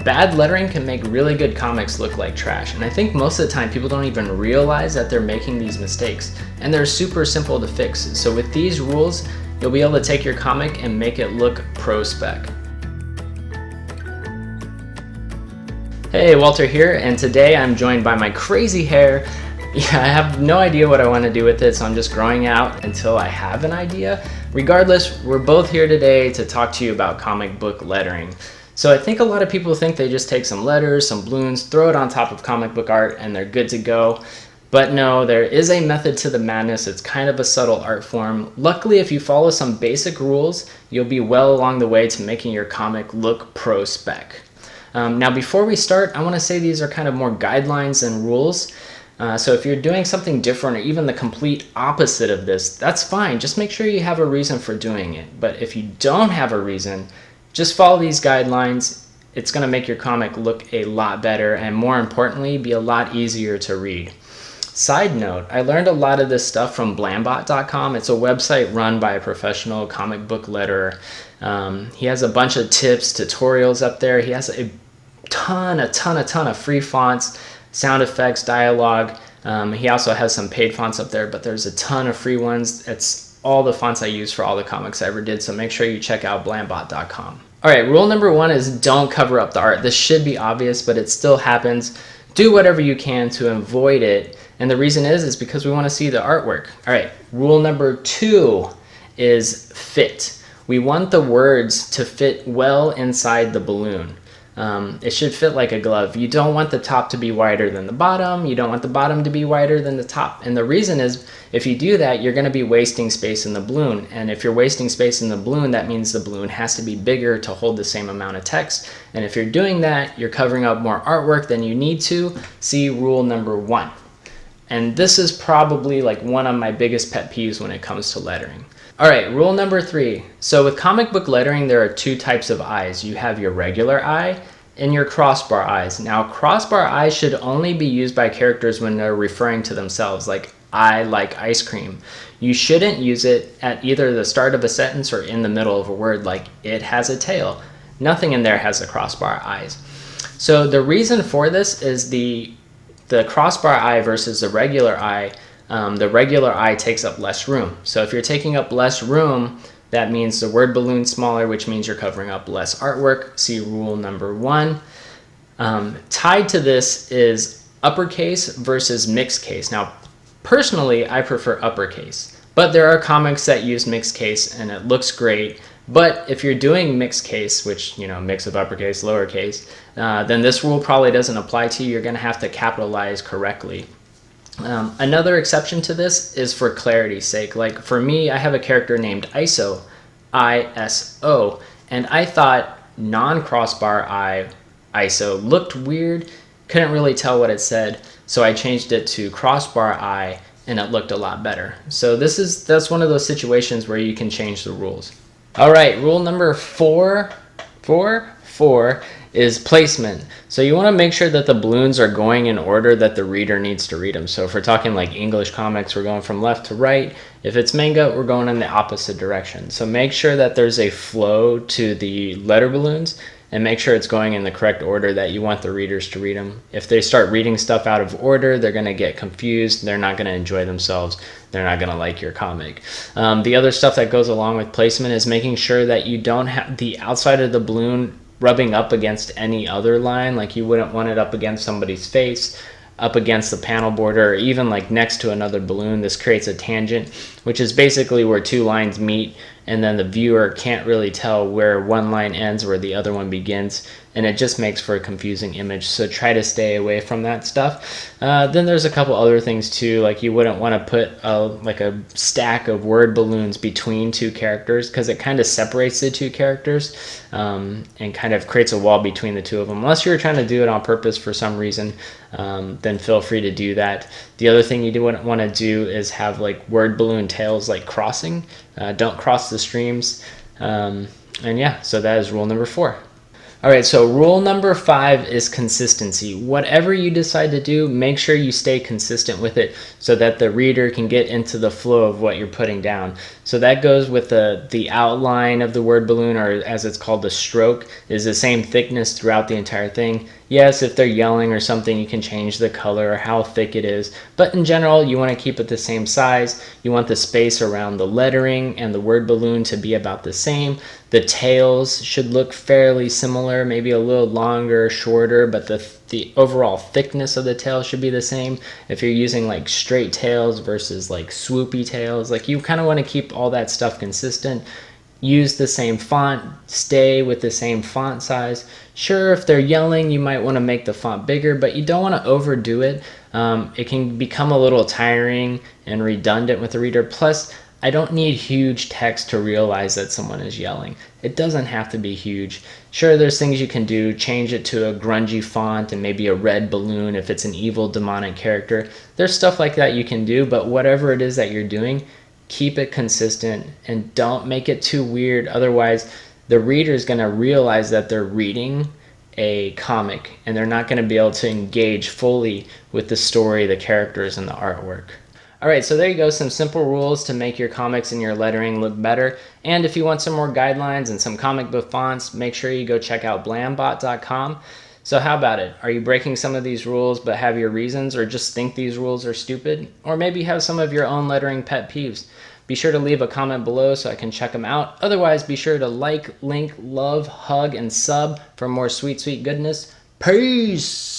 Bad lettering can make really good comics look like trash, and I think most of the time people don't even realize that they're making these mistakes, and they're super simple to fix. So with these rules, you'll be able to take your comic and make it look pro spec. Hey, Walter here, and today I'm joined by my crazy hair. Yeah, I have no idea what I want to do with it, so I'm just growing out until I have an idea. Regardless, we're both here today to talk to you about comic book lettering. So I think a lot of people think they just take some letters, some balloons, throw it on top of comic book art, and they're good to go. But no, there is a method to the madness. It's kind of a subtle art form. Luckily, if you follow some basic rules, you'll be well along the way to making your comic look pro spec. Now, before we start, I want to say these are kind of more guidelines than rules. So if you're doing something different or even the complete opposite of this, that's fine. Just make sure you have a reason for doing it. But if you don't have a reason, just follow these guidelines. It's going to make your comic look a lot better and, more importantly, be a lot easier to read. Side note, I learned a lot of this stuff from Blambot.com. It's a website run by a professional comic book letterer. He has a bunch of tips, tutorials up there. He has a ton of free fonts, sound effects, dialogue. He also has some paid fonts up there, but there's a ton of free ones. It's all the fonts I use for all the comics I ever did, so make sure you check out Blambot.com. All right, rule number 1 is don't cover up the art. This should be obvious, but it still happens. Do whatever you can to avoid it. And the reason is because we want to see the artwork. All right, rule number 2 is fit. We want the words to fit well inside the balloon. It should fit like a glove. You don't want the top to be wider than the bottom. You don't want the bottom to be wider than the top. And the reason is, if you do that, you're going to be wasting space in the balloon. And if you're wasting space in the balloon, that means the balloon has to be bigger to hold the same amount of text. And if you're doing that, you're covering up more artwork than you need to. See rule number 1. And this is probably like one of my biggest pet peeves when it comes to lettering. All right, rule number 3. So with comic book lettering, there are 2 types of eyes. You have your regular eye and your crossbar eyes. Now, crossbar eyes should only be used by characters when they're referring to themselves, like, I like ice cream. You shouldn't use it at either the start of a sentence or in the middle of a word, like, it has a tail. Nothing in there has the crossbar eyes. So the reason for this is the crossbar eye versus the regular eye. The regular eye takes up less room. So if you're taking up less room, that means the word balloon's smaller, which means you're covering up less artwork. See rule number 1. Tied to this is uppercase versus mixed case. Now, personally, I prefer uppercase, but there are comics that use mixed case and it looks great. But if you're doing mixed case, which, mix of uppercase, lowercase, then this rule probably doesn't apply to you. You're going to have to capitalize correctly. Another exception to this is for clarity's sake. Like for me, I have a character named ISO, I-S-O, and I thought non-crossbar I, ISO, looked weird, couldn't really tell what it said, so I changed it to crossbar I, and it looked a lot better. So that's one of those situations where you can change the rules. All right, rule number 4 is placement. So you want to make sure that the balloons are going in order that the reader needs to read them. So if we're talking like English comics, we're going from left to right. If it's manga, we're going in the opposite direction. So make sure that there's a flow to the letter balloons and make sure it's going in the correct order that you want the readers to read them. If they start reading stuff out of order, they're going to get confused. They're not going to enjoy themselves. They're not going to like your comic. The other stuff that goes along with placement is making sure that you don't have the outside of the balloon rubbing up against any other line. Like you wouldn't want it up against somebody's face, up against the panel border, or even like next to another balloon. This creates a tangent, which is basically where 2 lines meet, and then the viewer can't really tell where one line ends, where the other one begins, and it just makes for a confusing image. So try to stay away from that stuff. Then there's a couple other things too, like you wouldn't want to put a stack of word balloons between 2 characters, because it kind of separates the 2 characters and kind of creates a wall between the 2 of them. Unless you're trying to do it on purpose for some reason, then feel free to do that. The other thing you wouldn't want to do is have like word balloon tails like crossing. Don't cross the streams. And yeah, so that is rule number 4. All right, so rule number 5 is consistency. Whatever you decide to do, make sure you stay consistent with it so that the reader can get into the flow of what you're putting down. So that goes with the outline of the word balloon, or as it's called, the stroke, is the same thickness throughout the entire thing. Yes, if they're yelling or something, you can change the color or how thick it is. But in general, you want to keep it the same size. You want the space around the lettering and the word balloon to be about the same. The tails should look fairly similar, maybe a little longer, shorter, but the overall thickness of the tail should be the same. If you're using like straight tails versus like swoopy tails, like you kind of want to keep all that stuff consistent. Use the same font, stay with the same font size. Sure, if they're yelling, you might want to make the font bigger, but you don't want to overdo it. It can become a little tiring and redundant with the reader. Plus, I don't need huge text to realize that someone is yelling. It doesn't have to be huge. Sure, there's things you can do. Change it to a grungy font and maybe a red balloon if it's an evil demonic character. There's stuff like that you can do, but whatever it is that you're doing, keep it consistent and don't make it too weird. Otherwise, the reader is going to realize that they're reading a comic and they're not going to be able to engage fully with the story, the characters, and the artwork. All right, so there you go, some simple rules to make your comics and your lettering look better. And if you want some more guidelines and some comic book fonts, make sure you go check out blambot.com. So how about it? Are you breaking some of these rules but have your reasons, or just think these rules are stupid? Or maybe have some of your own lettering pet peeves? Be sure to leave a comment below so I can check them out. Otherwise, be sure to like, link, love, hug, and sub for more sweet, sweet goodness. Peace!